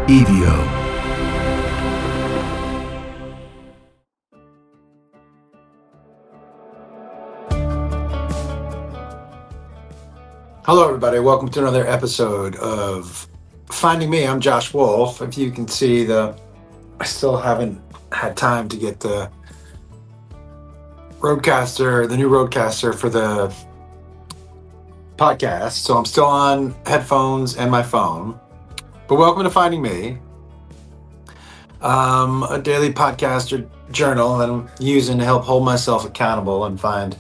EVO. Hello, everybody. Welcome to another episode of Finding Me. I'm Josh Wolf. If you can see, I still haven't had time to get the new Roadcaster for the podcast, so I'm still on headphones and my phone. But welcome to Finding Me, a daily podcast or journal that I'm using to help hold myself accountable and find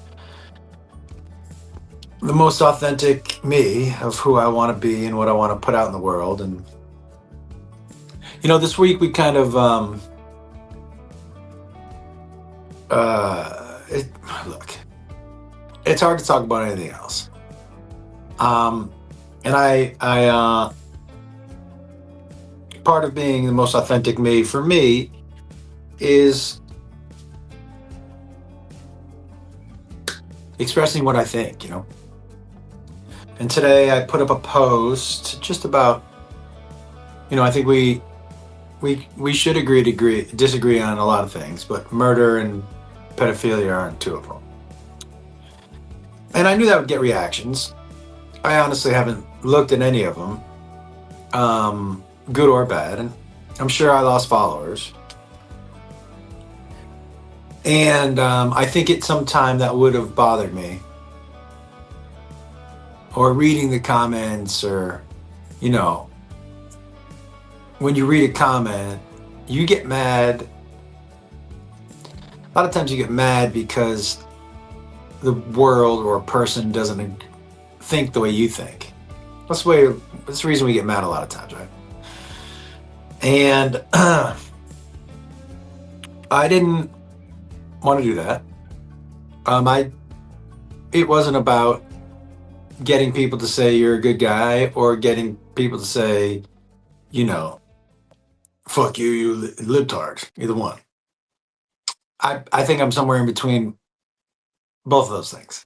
the most authentic me of who I want to be and what I want to put out in the world. And this week we kind of look, it's hard to talk about anything else. And I part of being the most authentic me for me is expressing what I think, And today I put up a post just about, I think we should agree to disagree on a lot of things, but murder and pedophilia aren't two of them. And I knew that would get reactions. I honestly haven't looked at any of them, good or bad, and I'm sure I lost followers. And I think at some time that would have bothered me. Or reading the comments, or, when you read a comment, you get mad. A lot of times you get mad because the world or a person doesn't think the way you think. That's the reason we get mad a lot of times, right? And I didn't want to do that. It wasn't about getting people to say you're a good guy or getting people to say, fuck you, you libtard. Either one. I think I'm somewhere in between both of those things,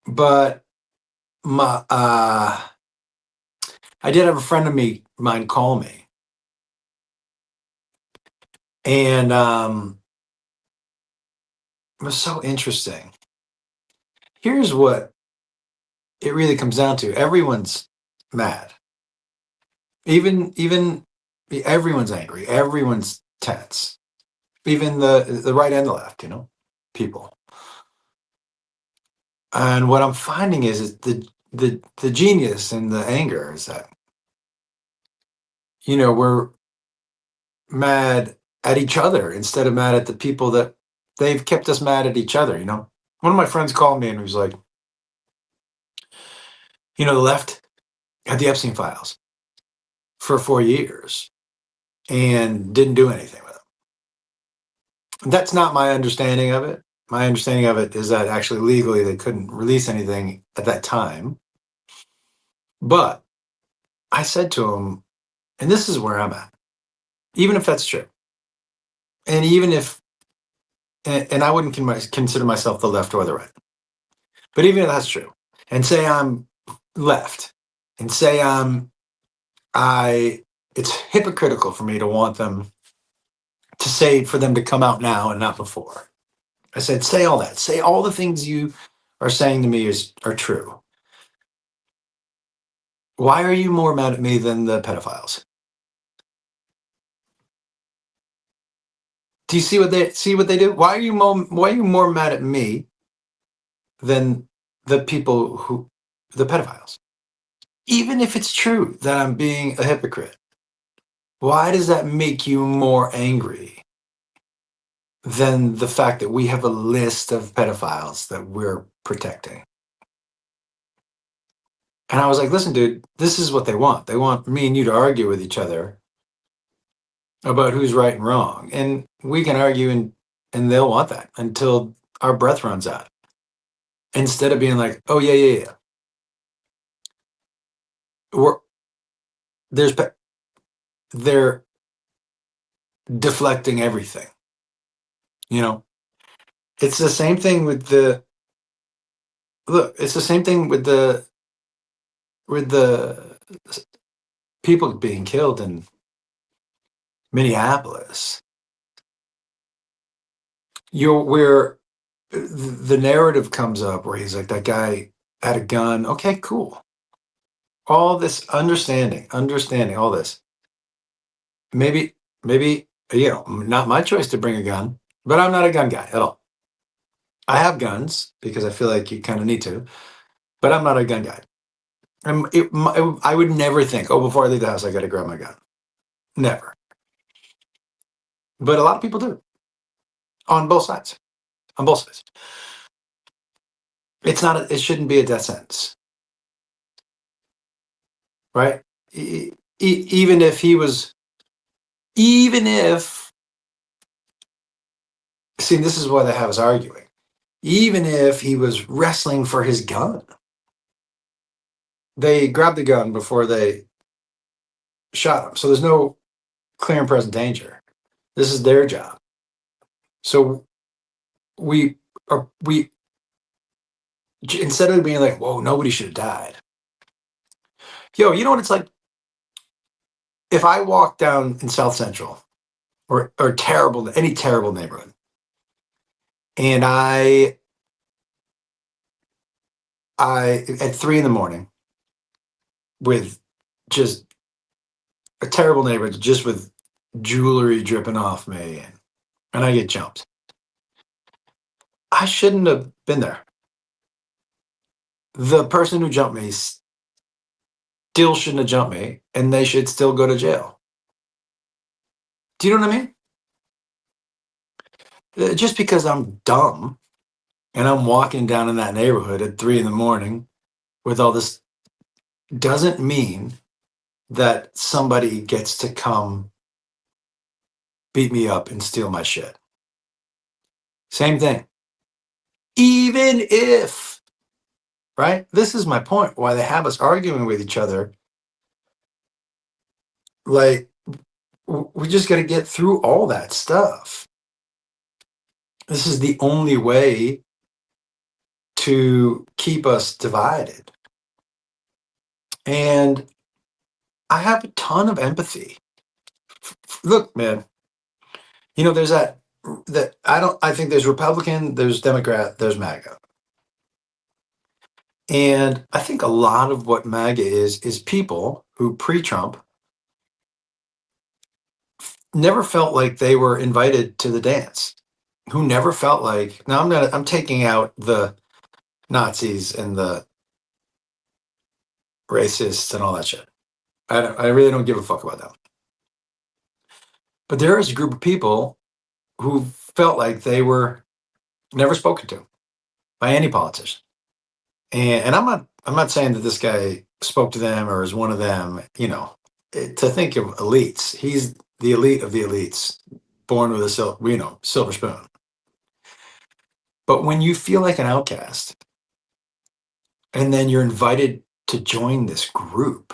But I did have a friend of mine call me, and it was so interesting. Here's what it really comes down to: everyone's mad. Even everyone's angry. Everyone's tense. Even the right and the left, people. And what I'm finding is the genius in the anger is that, we're mad at each other instead of mad at the people that they've kept us mad at each other. One of my friends called me and was like, the left had the Epstein files for 4 years and didn't do anything with them. That's not my understanding of it. My understanding of it is that actually legally they couldn't release anything at that time. But I said to him, and this is where I'm at, even if that's true, and even if, and I wouldn't consider myself the left or the right, but even if that's true, and say I'm left, and say it's hypocritical for me to want them to say, for them to come out now and not before. I said, say all that. Say all the things you are saying to me are true. Why are you more mad at me than the pedophiles? Do you see what they do? Why are you more mad at me than the pedophiles? Even if it's true that I'm being a hypocrite, why does that make you more angry than the fact that we have a list of pedophiles that we're protecting? And I was like, listen, dude, this is what they want. They want me and you to argue with each other about who's right and wrong. And we can argue and they'll want that until our breath runs out. Instead of being like, oh, yeah. They're deflecting everything. It's the same thing with with the people being killed in Minneapolis, where the narrative comes up where he's like, that guy had a gun. Okay, cool. All this understanding all this. Maybe, maybe, not my choice to bring a gun, but I'm not a gun guy at all. I have guns because I feel like you kind of need to, but I'm not a gun guy. I would never think, oh, before I leave the house, I got to grab my gun. Never. But a lot of people do on both sides. On both sides. It shouldn't be a death sentence, right? Even if he was, even if, see, this is why they have us arguing. Even if he was wrestling for his gun, they grabbed the gun before they shot him. So there's no clear and present danger. This is their job. So we instead of being like, whoa, nobody should have died. Yo, you know what it's like? If I walk down in South Central or any terrible neighborhood, and I at 3 a.m. with just a terrible neighborhood, just with jewelry dripping off me, and I get jumped. I shouldn't have been there. The person who jumped me still shouldn't have jumped me, and they should still go to jail. Do you know what I mean? Just because I'm dumb and I'm walking down in that neighborhood at 3 a.m. with all this doesn't mean that somebody gets to come beat me up and steal my shit. Same thing. Even if, right? This is my point why they have us arguing with each other. Like, we just got to get through all that stuff. This is the only way to keep us divided. And I have a ton of empathy. Look, man, there's that I think there's Republican, there's Democrat, there's MAGA. And I think a lot of what MAGA is people who pre-Trump never felt like they were invited to the dance, who never felt like, now I'm taking out the Nazis and the racists and all that shit. I really don't give a fuck about that. But there is a group of people who felt like they were never spoken to by any politician. And I'm not saying that this guy spoke to them or is one of them, to think of elites. He's the elite of the elites, born with a silver spoon. But when you feel like an outcast and then you're invited to join this group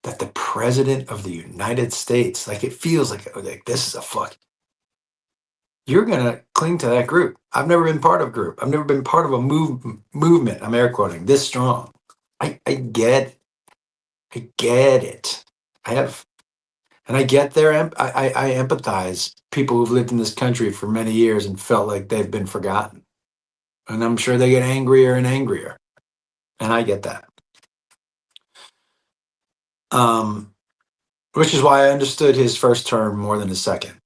that the president of the United States, like it feels like this is a fuck. You're going to cling to that group. I've never been part of a group. I've never been part of a movement, I'm air quoting, this strong. I get it. I have, and I get their, I empathize people who've lived in this country for many years and felt like they've been forgotten. And I'm sure they get angrier and angrier. And I get that. Which is why I understood his first term more than his second.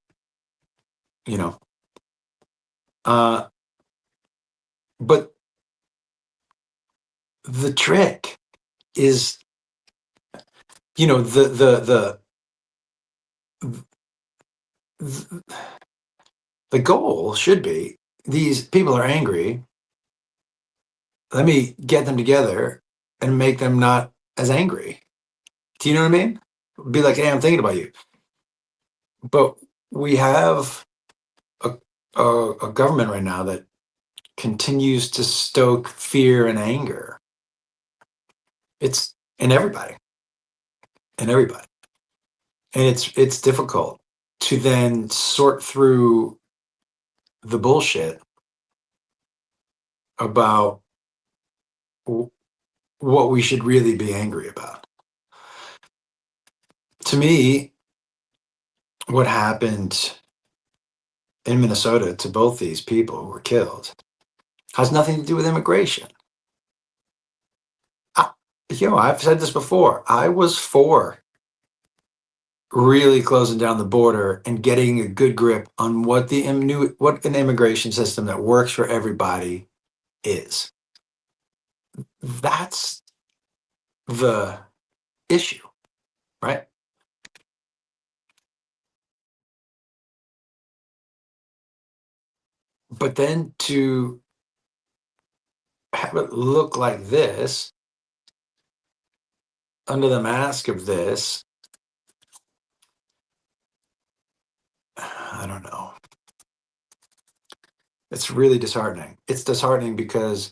But the trick is, the goal should be, these people are angry. Let me get them together and make them not as angry. Do you know what I mean? Be like, hey, I'm thinking about you. But we have a government right now that continues to stoke fear and anger. It's in everybody. And it's difficult to then sort through the bullshit about what we should really be angry about. To me, what happened in Minnesota to both these people who were killed has nothing to do with immigration. I, I've said this before. I was for really closing down the border and getting a good grip on what what an immigration system that works for everybody is. That's the issue, right? But then to have it look like this under the mask of this, I don't know. It's really disheartening. It's disheartening because,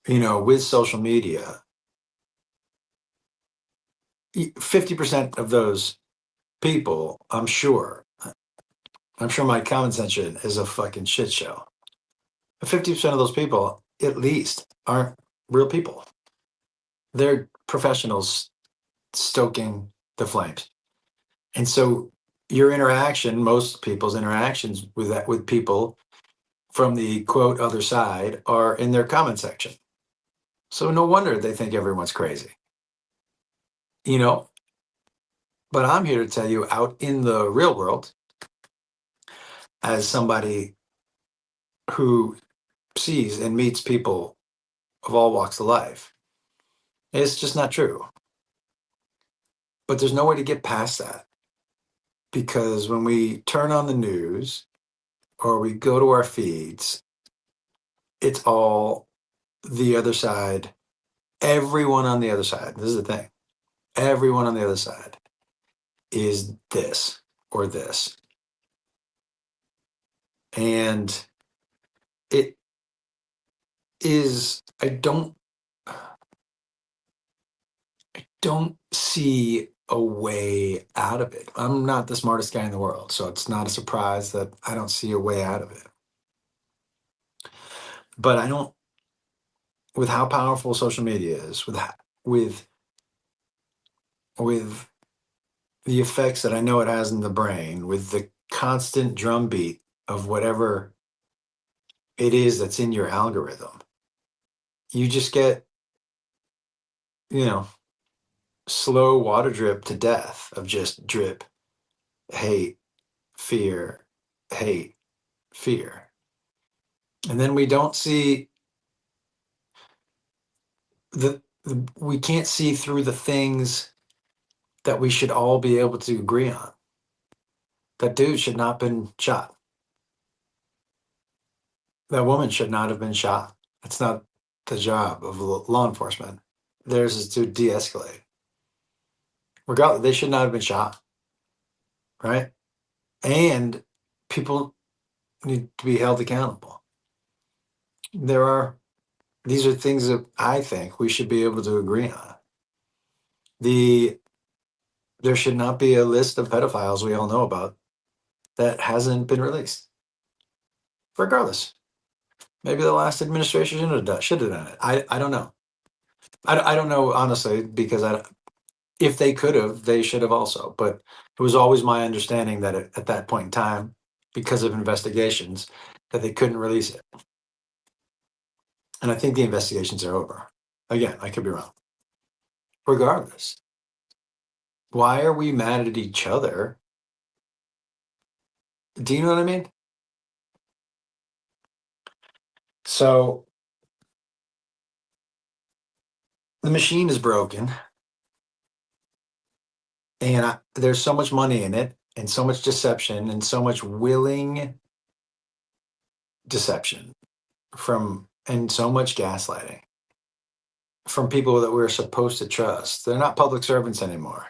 with social media, 50% of those people, I'm sure my comment section is a fucking shit show. 50% of those people, at least, aren't real people. They're professionals stoking the flames. And so most people's interactions with people from the quote other side are in their comment section. So no wonder they think everyone's crazy. But I'm here to tell you, out in the real world, as somebody who sees and meets people of all walks of life, it's just not true. But there's no way to get past that, because when we turn on the news or we go to our feeds, it's all the other side. Everyone on the other side, this is the thing, everyone on the other side is this or this. And it is, I don't see a way out of it. I'm not the smartest guy in the world, so it's not a surprise that I don't see a way out of it. But I don't, with how powerful social media is, with with the effects that I know it has in the brain, with the constant drumbeat of whatever it is that's in your algorithm, you just get, you know, slow water drip to death of just drip, hate, fear, hate, fear. And then we don't see we can't see through the things that we should all be able to agree on. That dude should not have been shot. That woman should not have been shot. It's not the job of law enforcement. Theirs is to de-escalate. Regardless, they should not have been shot, right? And people need to be held accountable. These are things that I think we should be able to agree on. There should not be a list of pedophiles we all know about that hasn't been released. Regardless, maybe the last administration should have done it. I don't know. I don't know, honestly, because if they could have, they should have also. But it was always my understanding that at that point in time, because of investigations, that they couldn't release it. And I think the investigations are over. Again, I could be wrong. Regardless, why are we mad at each other? Do you know what I mean? So the machine is broken, and there's so much money in it, and so much deception, and so much willing deception and so much gaslighting from people that we're supposed to trust. They're not public servants anymore.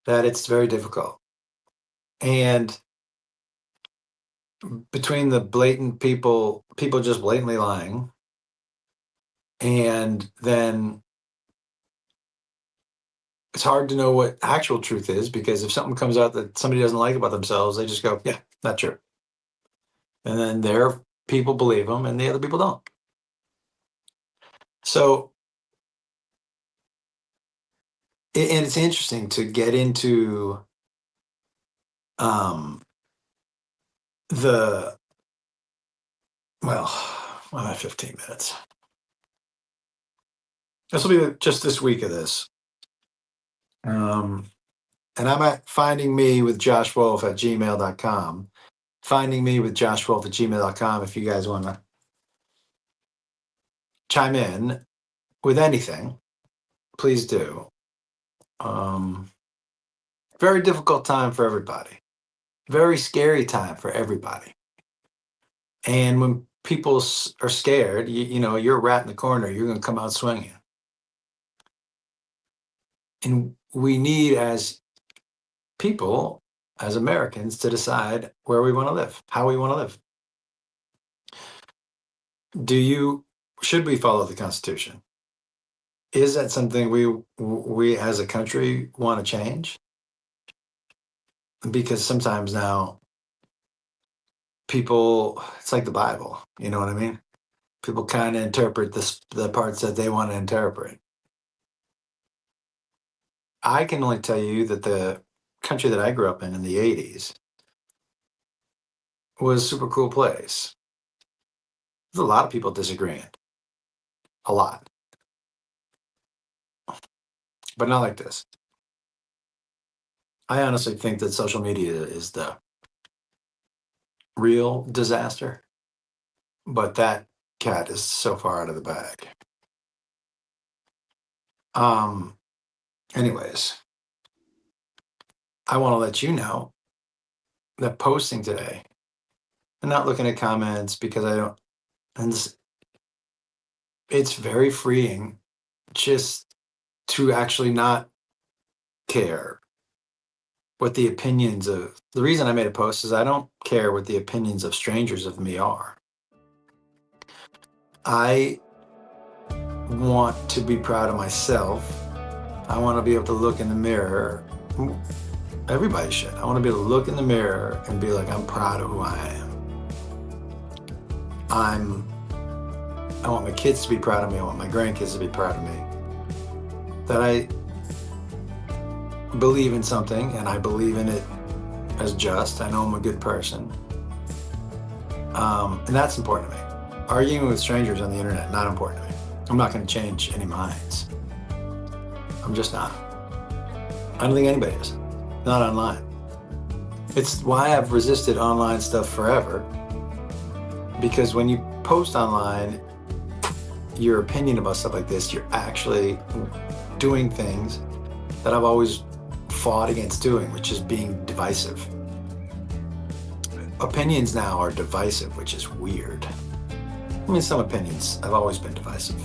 That it's very difficult. And between the blatant people just blatantly lying, and then it's hard to know what actual truth is, because if something comes out that somebody doesn't like about themselves, they just go, yeah, not true. And then their people believe them and the other people don't. So, and it's interesting to get into um, the, well, I'm at 15 minutes. This will be just this week of this. And I'm at finding me with Josh Wolf at gmail.com. Finding me with Josh Wolf at gmail.com if you guys want to chime in with anything, please do. Very difficult time for everybody. Very scary time for everybody. And when people are scared, you're a rat in the corner, you're going to come out swinging. And we need, as people, as Americans, to decide where we want to live, how we want to live. Should we follow the Constitution? Is that something we as a country want to change? Because sometimes now people, it's like the Bible, you know what I mean? People kind of interpret the parts that they want to interpret. I can only tell you that the country that I grew up in the 80s was a super cool place. There's a lot of people disagreeing. A lot. But not like this. I honestly think that social media is the real disaster. But that cat is so far out of the bag. Anyways, I want to let you know that posting today and not looking at comments because I don't, and it's very freeing just to actually not care what the reason I made a post is I don't care what the opinions of strangers of me are. I want to be proud of myself. I want to be able to look in the mirror. Everybody should. I want to be able to look in the mirror and be like, I'm proud of who I am. I want my kids to be proud of me. I want my grandkids to be proud of me. That I believe in something and I believe in it as just. I know I'm a good person. And that's important to me. Arguing with strangers on the internet, not important to me. I'm not going to change any minds. I'm just not. I don't think anybody is. Not online. It's why I've resisted online stuff forever. Because when you post online your opinion about stuff like this, you're actually doing things that I've always fought against doing, which is being divisive. Opinions now are divisive, which is weird. I mean, some opinions have always been divisive.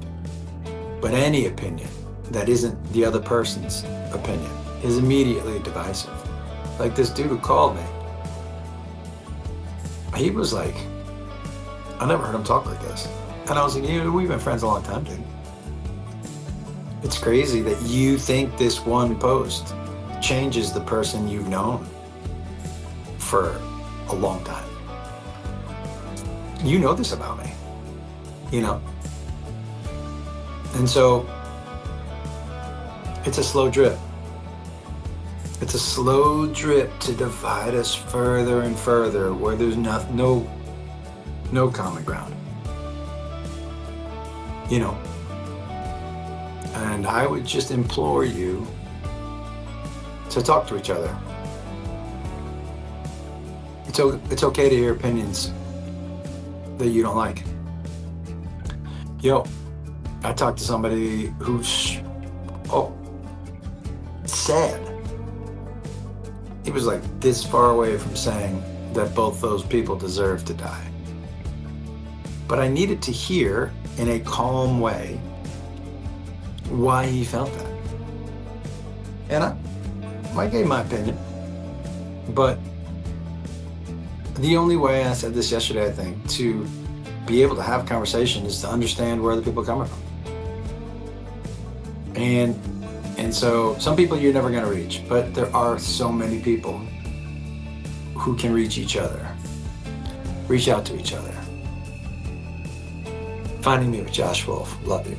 But any opinion that isn't the other person's opinion is immediately divisive. Like this dude who called me. He was like, I never heard him talk like this. And I was like, we've been friends a long time, dude. It's crazy that you think this one post changes the person you've known for a long time. You know this about me, And so it's a slow drip. It's a slow drip to divide us further and further where there's no common ground. And I would just implore you to talk to each other. It's okay to hear opinions that you don't like. I talked to somebody who's sad. He was like this far away from saying that both those people deserve to die. But I needed to hear in a calm way why he felt that. And I gave my opinion. But the only way, I said this yesterday, I think, to be able to have conversation is to understand where other people are coming from. And so some people you're never going to reach, but there are so many people who can reach each other. Reach out to each other. Finding me with Josh Wolf. Love you.